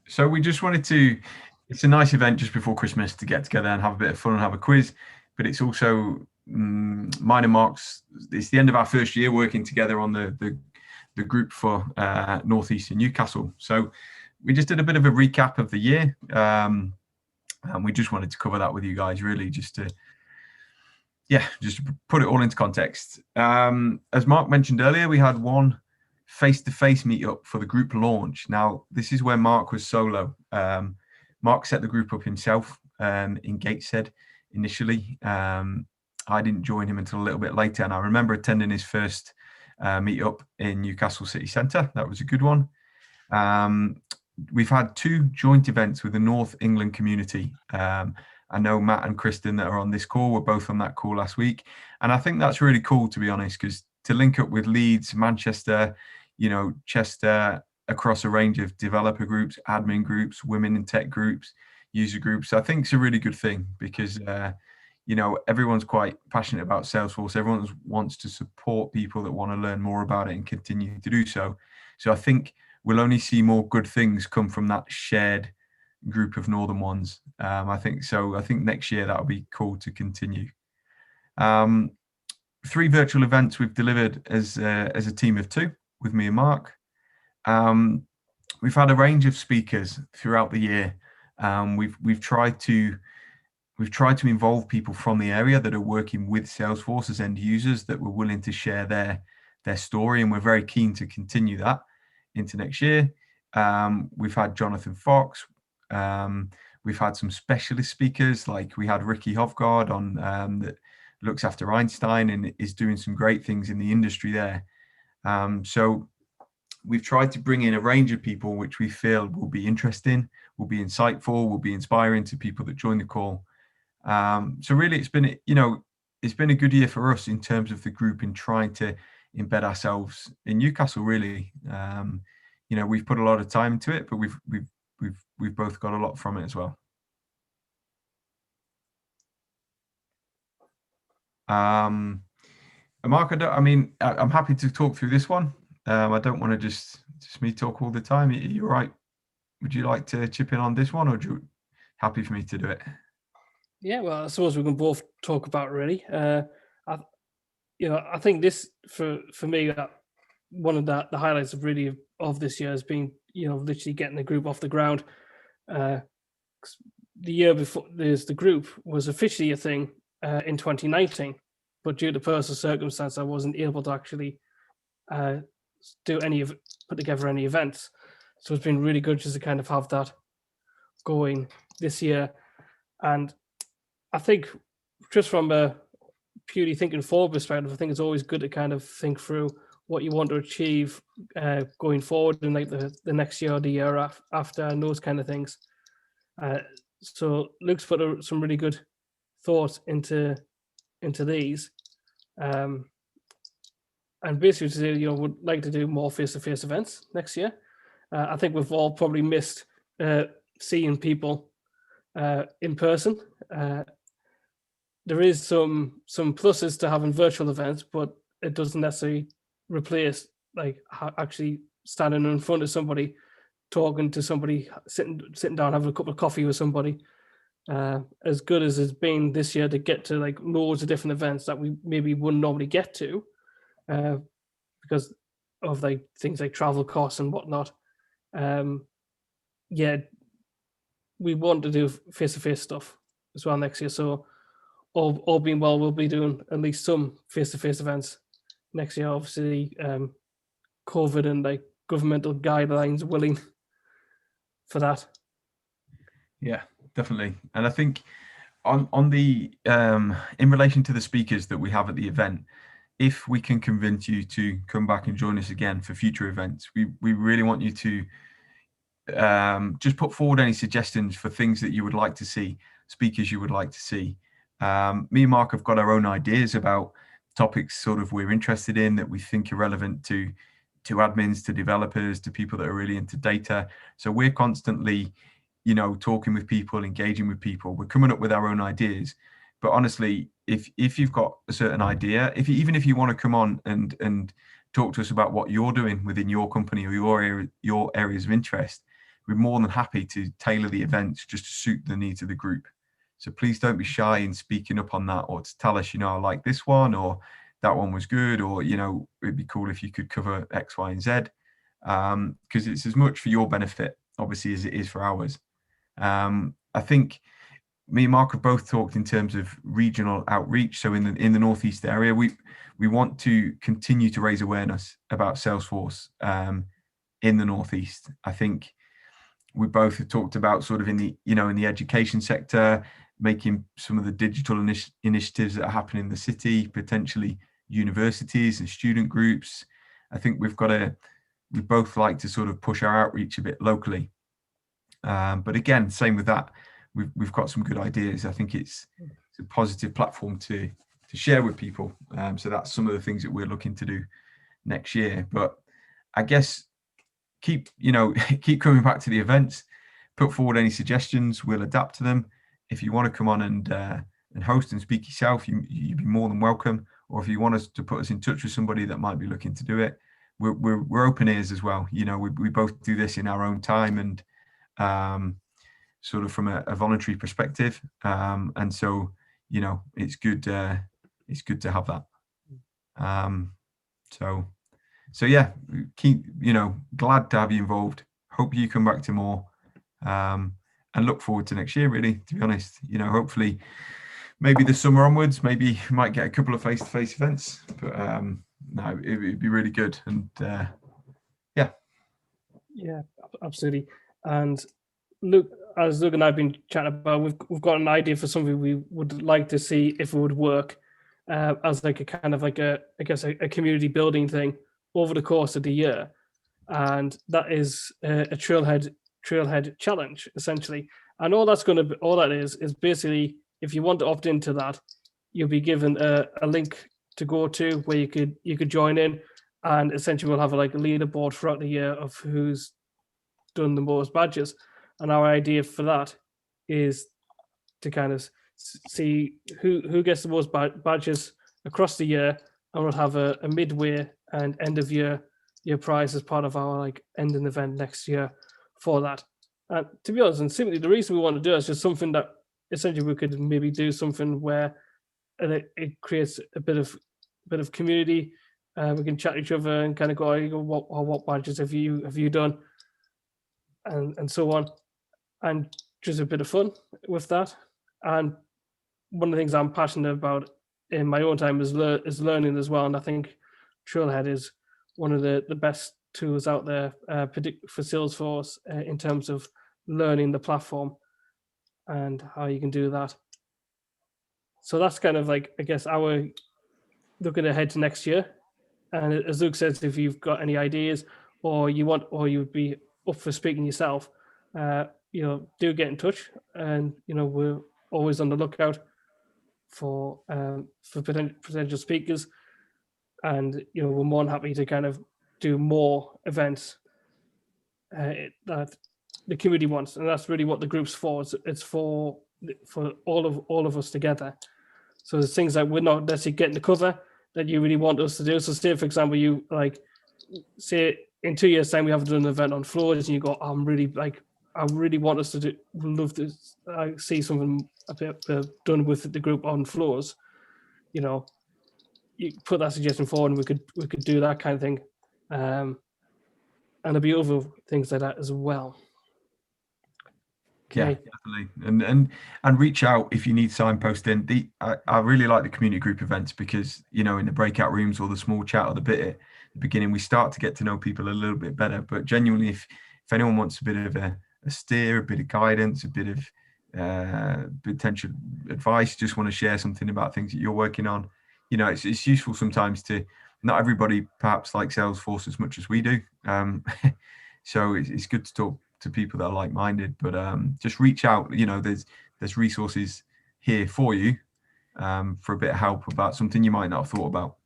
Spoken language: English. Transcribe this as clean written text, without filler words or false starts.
So we just wanted to, it's a nice event just before Christmas to get together and have a bit of fun and have a quiz, but it's also mine and Mark's, it's the end of our first year working together on the group for Northeast and Newcastle. So we just did a bit of a recap of the year, and we just wanted to cover that with you guys, really, just to put it all into context. As Mark mentioned earlier, we had one face-to-face meetup for the group launch. Now, this is where Mark was solo. Mark set the group up himself in Gateshead initially. I didn't join him until a little bit later, and I remember attending his first meetup in Newcastle City Centre. That was a good one. We've had two joint events with the North England community. I know Matt and Kristen that are on this call were both on that call last week. And I think that's really cool, to be honest, because to link up with Leeds, Manchester, Chester, across a range of developer groups, admin groups, women in tech groups, user groups, I think it's a really good thing because, everyone's quite passionate about Salesforce. Everyone wants to support people that want to learn more about it and continue to do so. So I think we'll only see more good things come from that shared group of northern ones. I think next year that'll be cool to continue. 3 virtual events we've delivered as a team of 2 with me and Mark. We've had a range of speakers throughout the year. We've tried to involve people from the area that are working with Salesforce as end users that were willing to share their story, and we're very keen to continue that into next year. We've had Jonathan Fox. We've had some specialist speakers, like we had Ricky Hovgaard on that looks after Einstein and is doing some great things in the industry there. So we've tried to bring in a range of people which we feel will be interesting, will be insightful, will be inspiring to people that join the call. So really, it's been a good year for us in terms of the group in trying to embed ourselves in Newcastle. Really, we've put a lot of time into it, but we've both got a lot from it as well. Mark, I'm happy to talk through this one. I don't want to just me talk all the time. You're right. Would you like to chip in on this one, or are you happy for me to do it? Yeah, well, I suppose we can both talk about it, really. I think this for me, one of the highlights of this year has been literally getting the group off the ground. The year before the group was officially a thing in 2019, but due to personal circumstance, I wasn't able to actually put together any events. So it's been really good just to kind of have that going this year. And I think just from a purely thinking forward perspective, I think it's always good to kind of think through what you want to achieve going forward in like the next year or the year after, and those kind of things. So Luke's put some really good thought into these, and basically today, would like to do more face-to-face events next year. I think we've all probably missed seeing people in person. There is some pluses to having virtual events, but it doesn't necessarily replace like actually standing in front of somebody, talking to somebody, sitting down, having a cup of coffee with somebody. As good as it's been this year to get to like loads of different events that we maybe wouldn't normally get to, because of like things like travel costs and whatnot. We want to do face-to-face stuff as well next year. So all being well, we'll be doing at least some face-to-face events next year. Obviously, COVID and like governmental guidelines willing for that. Yeah, definitely. And I think on the in relation to the speakers that we have at the event, if we can convince you to come back and join us again for future events, we really want you to just put forward any suggestions for things that you would like to see, speakers you would like to see. Me and Mark have got our own ideas about topics sort of we're interested in that we think are relevant to admins, to developers, to people that are really into data. So we're constantly, talking with people, engaging with people. We're coming up with our own ideas. But honestly, if you've got a certain idea, even if you want to come on and talk to us about what you're doing within your company or your areas of interest, we're more than happy to tailor the events just to suit the needs of the group. So please don't be shy in speaking up on that, or to tell us, I like this one, or that one was good, or, it'd be cool if you could cover X, Y, and Z, because it's as much for your benefit, obviously, as it is for ours. I think me and Mark have both talked in terms of regional outreach. So in the Northeast area, we want to continue to raise awareness about Salesforce in the Northeast. I think we both have talked about sort of in the education sector, making some of the digital initiatives that are happening in the city, potentially universities and student groups. I think we both like to sort of push our outreach a bit locally. But again, same with that. We've got some good ideas. I think it's a positive platform to share with people. So that's some of the things that we're looking to do next year. But I guess keep coming back to the events, put forward any suggestions, we'll adapt to them. If you want to come on and host and speak yourself, you'd be more than welcome. Or if you want us to put us in touch with somebody that might be looking to do it, we're open ears as well. We both do this in our own time and sort of from a voluntary perspective. And so, it's good to have that. So yeah, keep, glad to have you involved. Hope you come back to more, and look forward to next year, really, to be honest. Hopefully maybe the summer onwards, maybe you might get a couple of face-to-face events, but no, it'd be really good. And yeah, absolutely. And Luke, as Luke and I've been chatting about, we've got an idea for something we would like to see if it would work, as like a kind of like a community building thing over the course of the year, and that is a trailhead challenge, essentially. And all that is basically, if you want to opt into that, you'll be given a link to go to where you could join in, and essentially we'll have a leaderboard throughout the year of who's done the most badges. And our idea for that is to kind of see who gets the most badges across the year, and we'll have a midway and end of year prize as part of our ending event next year for that. And to be honest, and simply the reason we want to do it is just something that essentially we could maybe do something where it creates a bit of community. We can chat to each other and kind of go, what badges have you done, and so on, and just a bit of fun with that. And one of the things I'm passionate about in my own time is learning as well. And I think Trailhead is one of the best tools out there, particularly for Salesforce, in terms of learning the platform and how you can do that. So that's kind of I guess our looking ahead to next year. And as Luke says, if you've got any ideas or you'd be up for speaking yourself, do get in touch. And we're always on the lookout for potential speakers, and we're more than happy to kind of do more events that the community wants, and that's really what the group's for. It's for all of us together. So there's things that we're not necessarily getting to cover that you really want us to do. So say, for example, you say in 2 years' time we haven't done an event on floors, and you go, I really want us to do. Would love to see something a bit done with the group on floors. You put that suggestion forward, and we could do that kind of thing. And there'll be other things like that as well. Okay. Yeah, definitely. And reach out if you need signposting. I really like the community group events because, in the breakout rooms or the small chat or the bit at the beginning, we start to get to know people a little bit better. But genuinely, if anyone wants a bit of a steer, a bit of guidance, a bit of potential advice, just want to share something about things that you're working on, it's useful sometimes to, not everybody perhaps likes Salesforce as much as we do. So it's good to talk to people that are like-minded, but just reach out. There's resources here for you for a bit of help about something you might not have thought about.